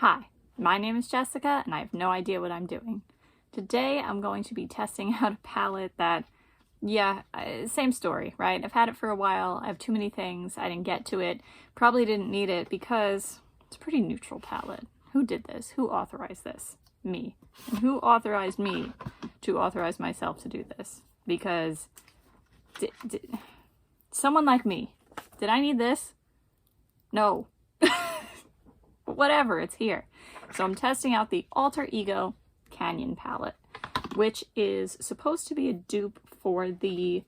Hi, my name is Jessica and I have no idea what I'm doing. Today I'm going to be testing out a palette that, same story, right? I've had it for a while, I have too many things, I didn't get to it, probably didn't need it because it's a pretty neutral palette. Who did this? Who authorized this? Me. And who authorized me to authorize myself to do this? Because someone like me, did I need this? No. But whatever, it's here. So I'm testing out the Alter Ego Canyon palette, which is supposed to be a dupe for the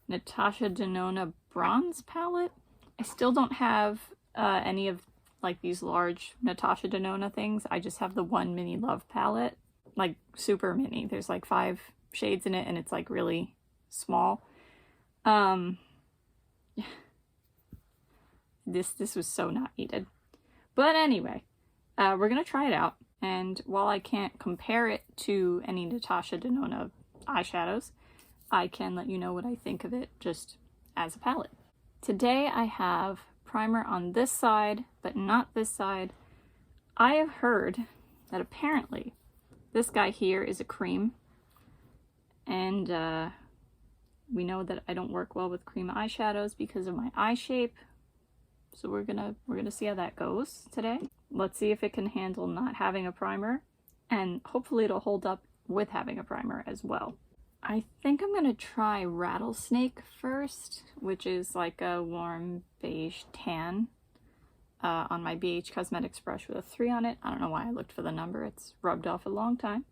Natasha Denona bronze palette. I still don't have any of like these large Natasha Denona things. I just have the one Mini Love palette, like super mini. There's like 5 shades in it and it's like really small. This was so not needed. But anyway, we're going to try it out, and while I can't compare it to any Natasha Denona eyeshadows, I can let you know what I think of it just as a palette. Today I have primer on this side, but not this side. I have heard that apparently this guy here is a cream, and we know that I don't work well with cream eyeshadows because of my eye shape. So we're gonna see how that goes today. Let's see if it can handle not having a primer, and hopefully it'll hold up with having a primer as well. I think I'm gonna try Rattlesnake first, which is like a warm beige tan on my BH Cosmetics brush with a 3 on it. I don't know why I looked for the number, it's rubbed off a long time.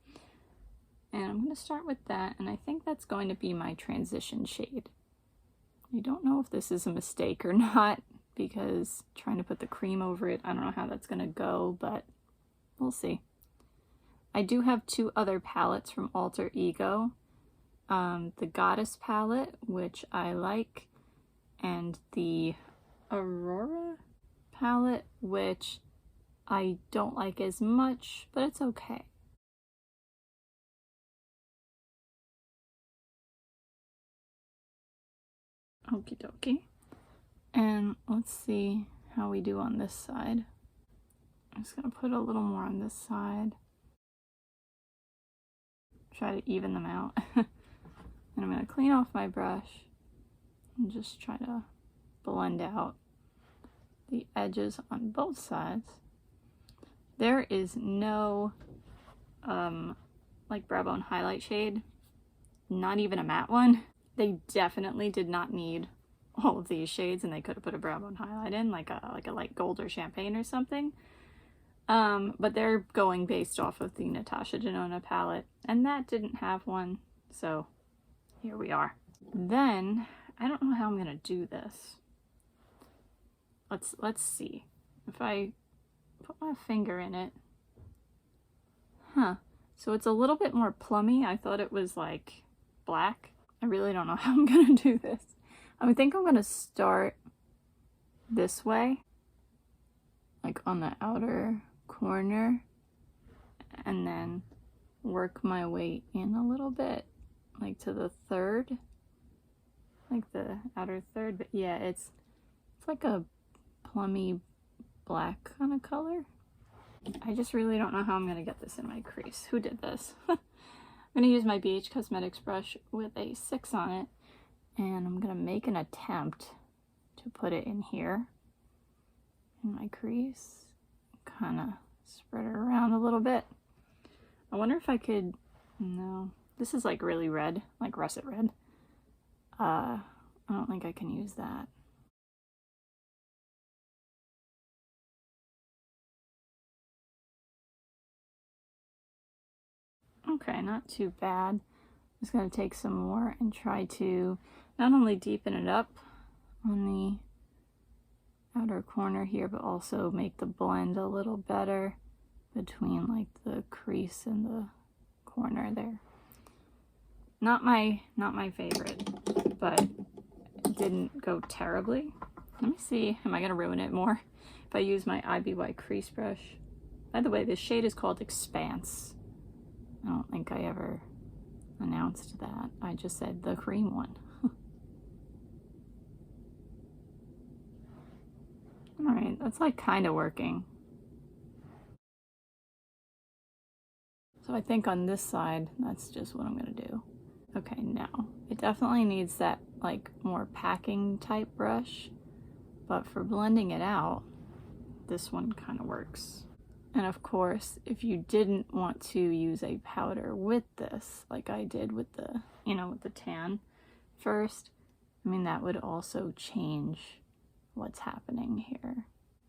And I'm gonna start with that, and I think that's going to be my transition shade. I don't know if this is a mistake or not, because trying to put the cream over it, I don't know how that's gonna go, but we'll see. I do have 2 other palettes from Alter Ego. The Goddess palette, which I like, and the Aurora palette, which I don't like as much, but it's okay. Okie dokie. And let's see how we do on this side. I'm just gonna put a little more on this side. Try to even them out. And I'm gonna clean off my brush and just try to blend out the edges on both sides. There is no like brow bone highlight shade, not even a matte one. They definitely did not need all of these shades, and they could have put a brow bone highlight in like a light gold or champagne or something, but they're going based off of the Natasha Denona palette, and that didn't have one, so here we are. Then I don't know how I'm gonna do this. Let's see if I put my finger in it. So it's a little bit more plummy. I thought it was like black. I really don't know how I'm gonna do this. I think I'm gonna start this way, like on the outer corner, and then work my way in a little bit, like to the third, like the outer third. But yeah, it's like a plummy black kind of color. I just really don't know how I'm gonna get this in my crease. Who did this? I'm gonna use my BH Cosmetics brush with a 6 on it, and I'm gonna make an attempt to put it in here in my crease, kind of spread it around a little bit. I wonder if I could, no, this is like really red, like russet red. I don't think I can use that. Okay, not too bad. I'm just gonna take some more and try to not only deepen it up on the outer corner here, but also make the blend a little better between like the crease and the corner there. Not my favorite, but it didn't go terribly. Let me see, am I gonna ruin it more if I use my IBY crease brush? By the way, this shade is called Expanse. I don't think I ever announced that. I just said the cream one. Alright, that's like kind of working. So I think on this side, that's just what I'm gonna do. Okay, now, it definitely needs that like more packing type brush, but for blending it out, this one kind of works. And of course, if you didn't want to use a powder with this, like I did with the, you know, with the tan first, I mean, that would also change what's happening here.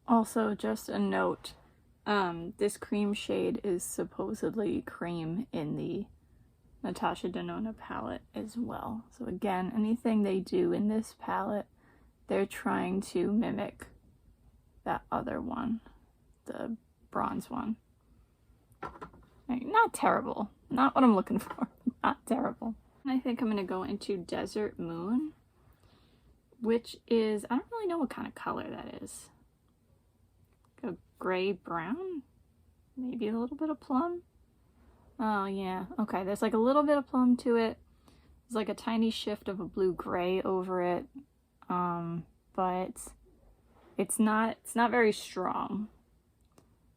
Also, just a note, this cream shade is supposedly cream in the Natasha Denona palette as well. So again, anything they do in this palette, they're trying to mimic that other one, the bronze one. Like, not terrible. Not what I'm looking for. Not terrible. I think I'm going to go into Desert Moon, which is, I don't really know what kind of color that is. A gray brown? Maybe a little bit of plum? Oh yeah, okay, there's like a little bit of plum to it. There's like a tiny shift of a blue-gray over it. But it's not very strong.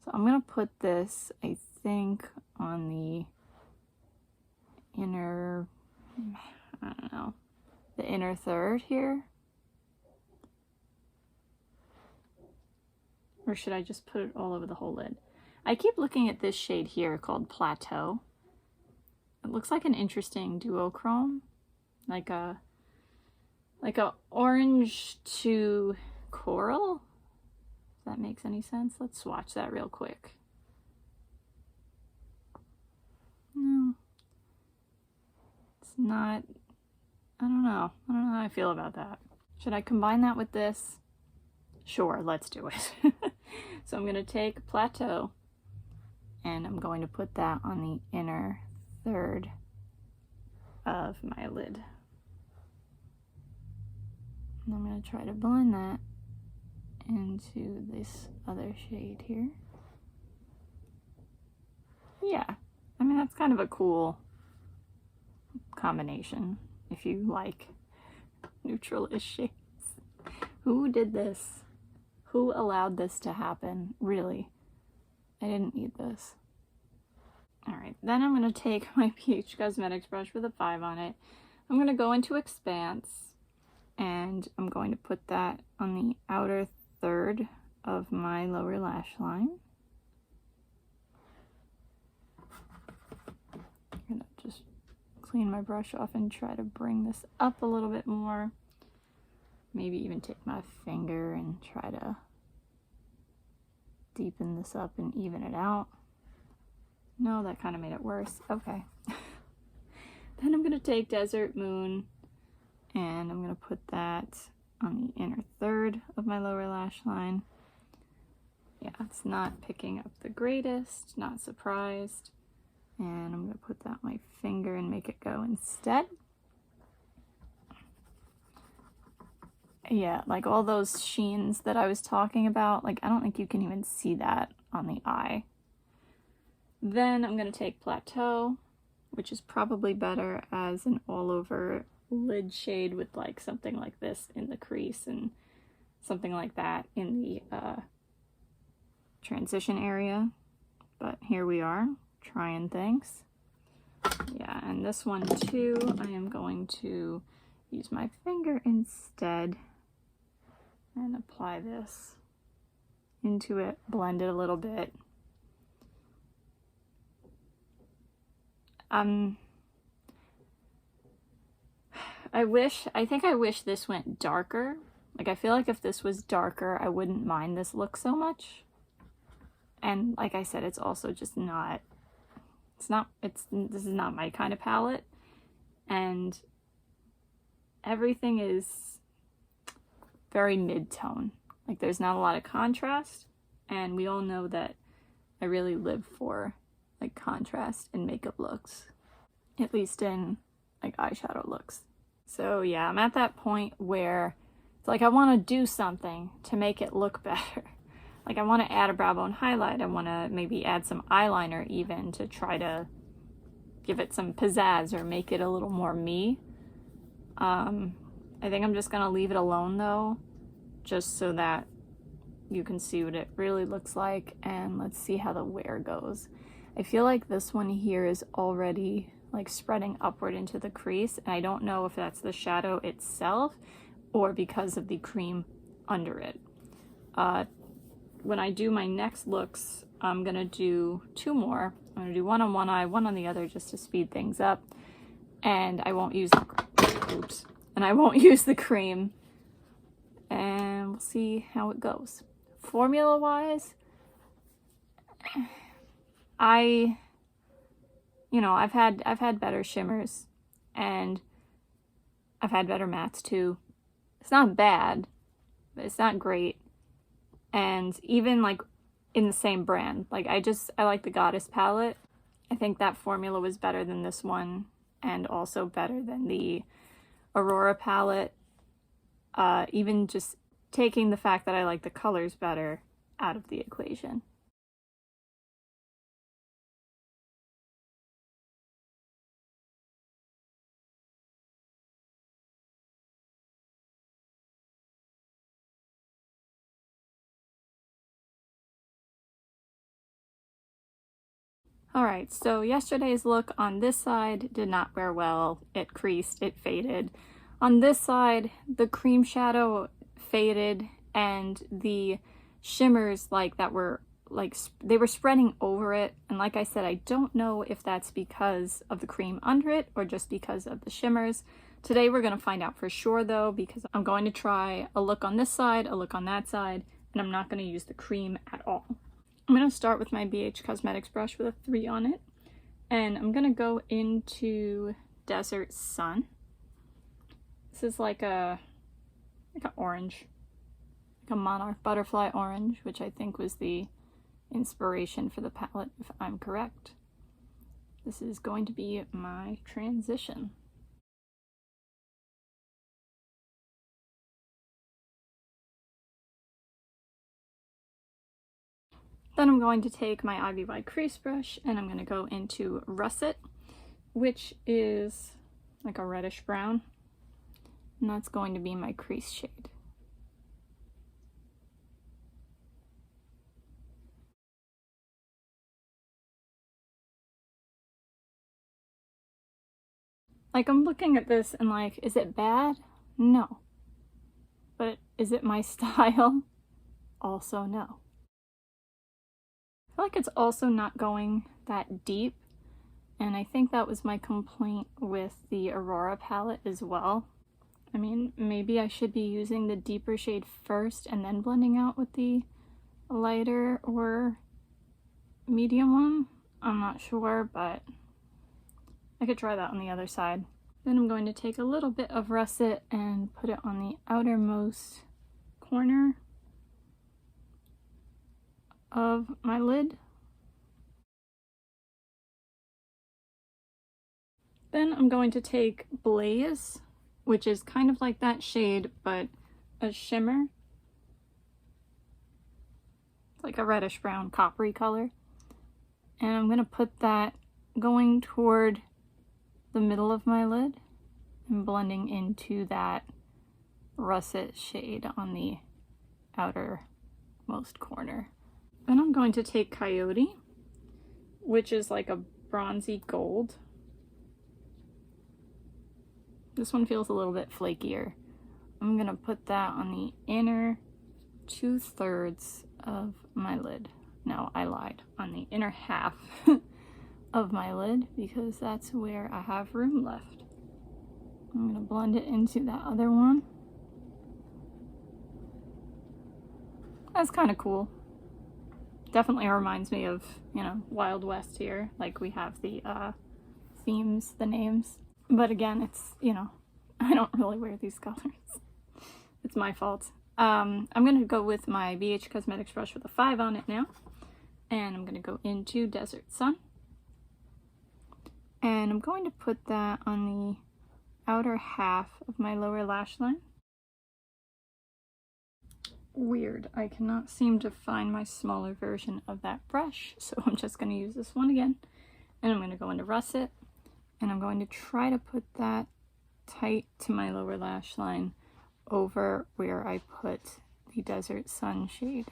So I'm gonna put this, I think, on the inner, I don't know, the inner third here. Or should I just put it all over the whole lid? I keep looking at this shade here called Plateau. It looks like an interesting duochrome, like a orange to coral. If that makes any sense. Let's swatch that real quick. No, it's not. I don't know. I don't know how I feel about that. Should I combine that with this? Sure, let's do it. So I'm going to take Plateau and I'm going to put that on the inner third of my lid. And I'm going to try to blend that into this other shade here. Yeah, I mean, that's kind of a cool combination if you like neutral-ish shades. Who did this? Who allowed this to happen? Really, I didn't need this. Alright, then I'm going to take my PH Cosmetics brush with a 5 on it. I'm going to go into Expanse, and I'm going to put that on the outer third of my lower lash line. I'm going to just clean my brush off and try to bring this up a little bit more. Maybe even take my finger and try to deepen this up and even it out. No, that kind of made it worse. Okay. Then I'm going to take Desert Moon and I'm going to put that on the inner third of my lower lash line. Yeah, it's not picking up the greatest, not surprised. And I'm going to put that on my finger and make it go instead. Yeah, like all those sheens that I was talking about, like I don't think you can even see that on the eye. Then I'm going to take Plateau, which is probably better as an all-over lid shade with like something like this in the crease and something like that in the transition area. But here we are, trying things. Yeah, and this one too, I am going to use my finger instead and apply this into it, blend it a little bit. I think I wish this went darker. Like, I feel like if this was darker, I wouldn't mind this look so much. And like I said, it's also just not, this is not my kind of palette. And everything is very mid-tone. Like, there's not a lot of contrast. And we all know that I really live for like contrast in makeup looks, at least in like eyeshadow looks. So yeah, I'm at that point where it's like I want to do something to make it look better. Like I want to add a brow bone highlight, I want to maybe add some eyeliner even to try to give it some pizzazz or make it a little more me. I think I'm just gonna leave it alone though, just so that you can see what it really looks like, and let's see how the wear goes. I feel like this one here is already like spreading upward into the crease, and I don't know if that's the shadow itself or because of the cream under it. When I do my next looks, I'm gonna do two more. I'm gonna do one on one eye, one on the other, just to speed things up. And I won't use the, oops, and I won't use the cream. And we'll see how it goes. Formula wise, I've had better shimmers, and I've had better mattes too. It's not bad, but it's not great. And even like in the same brand, like I like the Goddess palette. I think that formula was better than this one, and also better than the Aurora palette. Even just taking the fact that I like the colors better out of the equation. Alright, so yesterday's look on this side did not wear well. It creased, it faded. On this side, the cream shadow faded, and the shimmers that were they were spreading over it. And like I said, I don't know if that's because of the cream under it or just because of the shimmers. Today we're going to find out for sure though, because I'm going to try a look on this side, a look on that side, and I'm not going to use the cream at all. I'm going to start with my BH Cosmetics brush with a 3 on it, and I'm going to go into Desert Sun. This is like an orange, like a monarch butterfly orange, which I think was the inspiration for the palette, if I'm correct. This is going to be my transition. Then I'm going to take my Ivy by crease brush, and I'm going to go into Russet, which is like a reddish brown, and that's going to be my crease shade. Like, I'm looking at this and like, is it bad? No. But is it my style? Also no. I feel like it's also not going that deep, and I think that was my complaint with the Aurora palette as well. I mean, maybe I should be using the deeper shade first and then blending out with the lighter or medium one. I'm not sure, but I could try that on the other side. Then I'm going to take a little bit of Russet and put it on the outermost corner of my lid. Then I'm going to take Blaze, which is kind of like that shade, but a shimmer. It's like a reddish brown coppery color. And I'm going to put that going toward the middle of my lid and blending into that russet shade on the outermost corner. Then I'm going to take Coyote, which is like a bronzy gold. This one feels a little bit flakier. I'm gonna put that on the inner 2/3 of my lid. No, I lied. On the inner half of my lid, because that's where I have room left. I'm gonna blend it into that other one. That's kind of cool. Definitely reminds me of, you know, Wild West here. Like, we have the themes, the names. But again, it's, you know, I don't really wear these colors. It's my fault. I'm going to go with my BH Cosmetics brush with a 5 on it now. And I'm going to go into Desert Sun. And I'm going to put that on the outer half of my lower lash line. Weird, I cannot seem to find my smaller version of that brush, so I'm just going to use this one again. And I'm going to go into Russet, and I'm going to try to put that tight to my lower lash line over where I put the Desert Sun shade.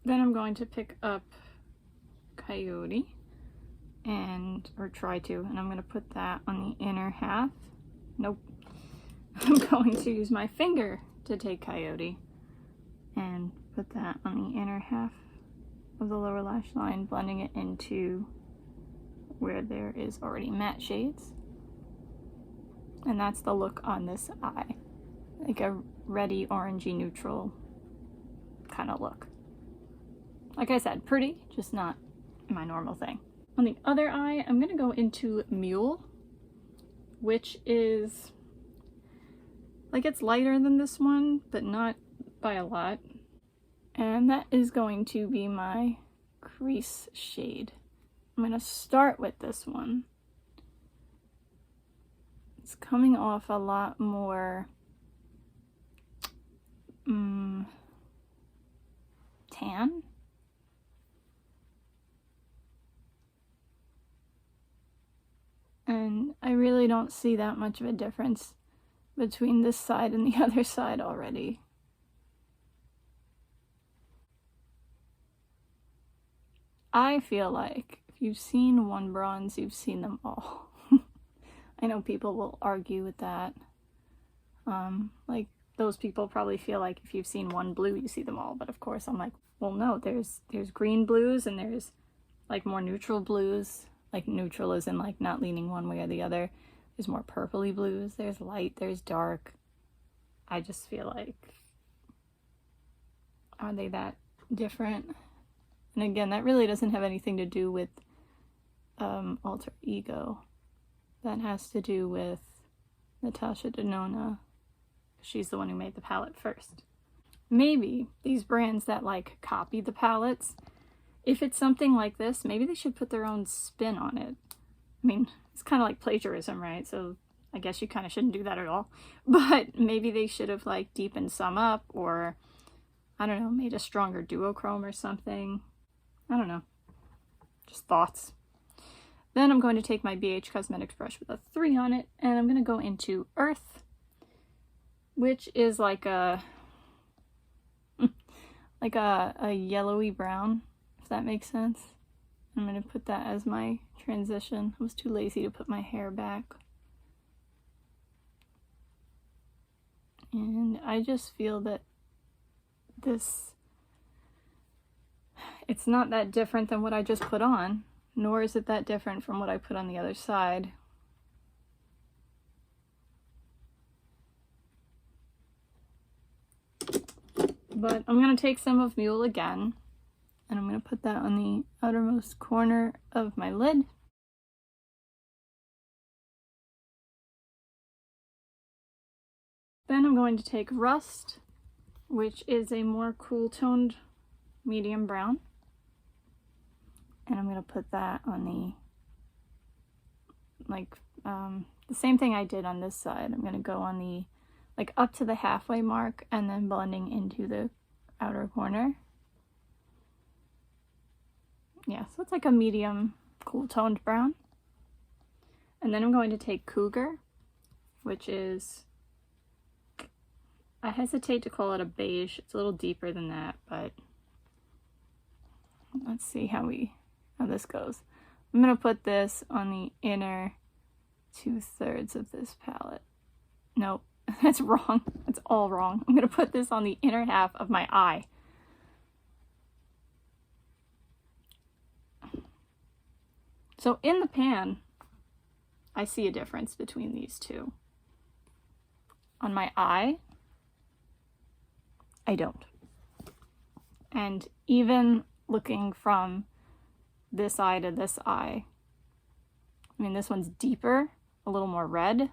Then I'm going to pick up Coyote, or try to, and I'm going to put that on the inner half. Nope. I'm going to use my finger to take Coyote and put that on the inner half of the lower lash line, blending it into where there is already matte shades. And that's the look on this eye, like a reddy orangey neutral kind of look. Like I said, pretty, just not my normal thing. On the other eye, I'm gonna go into Mule, which is like, it's lighter than this one, but not by a lot. And that is going to be my crease shade. I'm gonna start with this one. It's coming off a lot more tan. And I really don't see that much of a difference between this side and the other side already. I feel like if you've seen one bronze, you've seen them all. I know people will argue with that. Like, those people probably feel like if you've seen one blue, you see them all. But of course, I'm like, well, no, there's green blues and there's like more neutral blues. Like, neutral is in like not leaning one way or the other. There's more purpley blues, there's light, there's dark. I just feel like, are they that different? And again, that really doesn't have anything to do with Alter Ego. That has to do with Natasha Denona. She's the one who made the palette first. Maybe these brands that like copy the palettes, if it's something like this, maybe they should put their own spin on it. I mean, it's kind of like plagiarism, right? So I guess you kind of shouldn't do that at all. But maybe they should have like deepened some up, or I don't know, made a stronger duochrome or something. I don't know. Just thoughts. Then I'm going to take my BH Cosmetics brush with a 3 on it, and I'm going to go into Earth, which is like a yellowy brown, if that makes sense. I'm going to put that as my transition. I was too lazy to put my hair back. And I just feel that it's not that different than what I just put on, nor is it that different from what I put on the other side. But I'm going to take some of Mule again, and I'm going to put that on the outermost corner of my lid. Then I'm going to take Rust, which is a more cool-toned medium brown. And I'm going to put that on the same thing I did on this side. I'm going to go on the, like, up to the halfway mark and then blending into the outer corner. Yeah, so it's like a medium cool-toned brown. And then I'm going to take Cougar, which is, I hesitate to call it a beige. It's a little deeper than that, but let's see how this goes. I'm going to put this on the inner 2/3 of this palette. Nope, that's wrong. That's all wrong. I'm going to put this on the inner half of my eye. So in the pan, I see a difference between these two. On my eye, I don't. And even looking from this eye to this eye, I mean, this one's deeper, a little more red,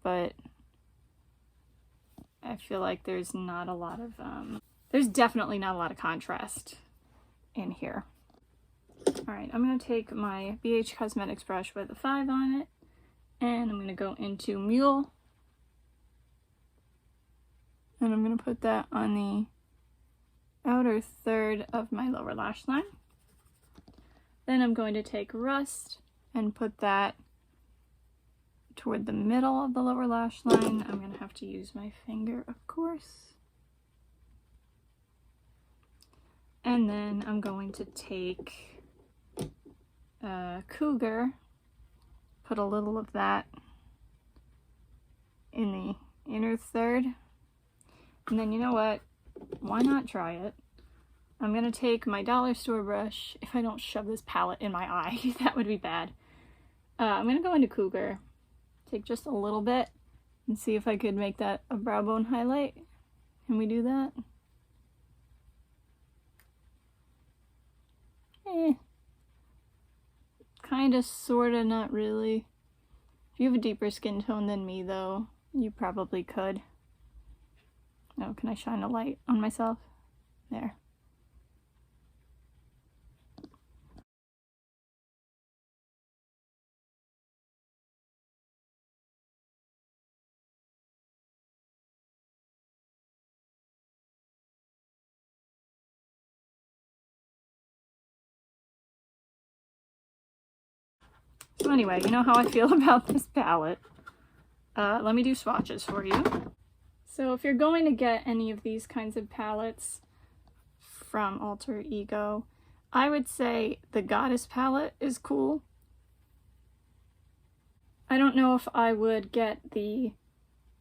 but I feel like there's not a lot of, there's definitely not a lot of contrast in here. All right, I'm going to take my BH Cosmetics brush with a 5 on it, and I'm going to go into Mule, and I'm going to put that on the outer third of my lower lash line. Then I'm going to take Rust and put that toward the middle of the lower lash line. I'm going to have to use my finger, of course. And then I'm going to take Cougar, put a little of that in the inner third. And then you know what? Why not try it? I'm gonna take my dollar store brush. If I don't shove this palette in my eye, that would be bad. I'm gonna go into Cougar, take just a little bit, and see if I could make that a brow bone highlight. Can we do that? Kinda, sorta, not really. If you have a deeper skin tone than me, though, you probably could. Oh, can I shine a light on myself? There. So anyway, you know how I feel about this palette. Let me do swatches for you. So if you're going to get any of these kinds of palettes from Alter Ego, I would say the Goddess palette is cool. I don't know if I would get the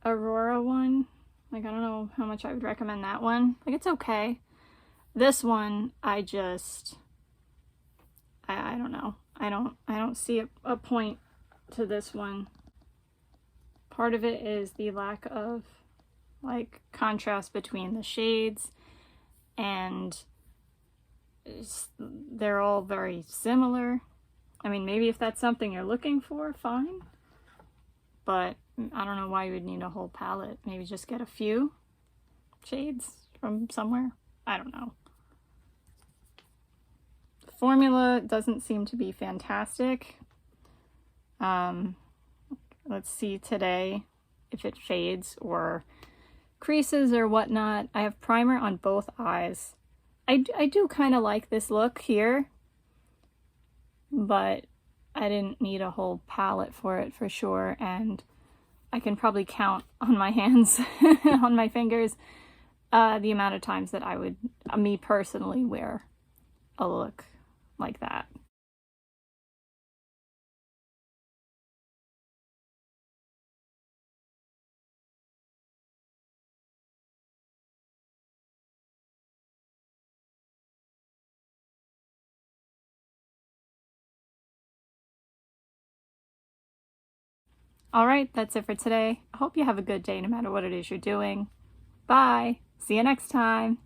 Aurora one. Like, I don't know how much I would recommend that one. Like, it's okay. This one, I don't know. I don't see a point to this one. Part of it is the lack of, like, contrast between the shades, and they're all very similar. I mean, maybe if that's something you're looking for, fine. But I don't know why you would need a whole palette. Maybe just get a few shades from somewhere. I don't know. The formula doesn't seem to be fantastic. Let's see today if it fades or creases or whatnot. I have primer on both eyes. I do kind of like this look here, but I didn't need a whole palette for it for sure, and I can probably count on my hands, on my fingers, the amount of times that I would, me personally, wear a look like that. Alright, that's it for today. I hope you have a good day no matter what it is you're doing. Bye! See you next time!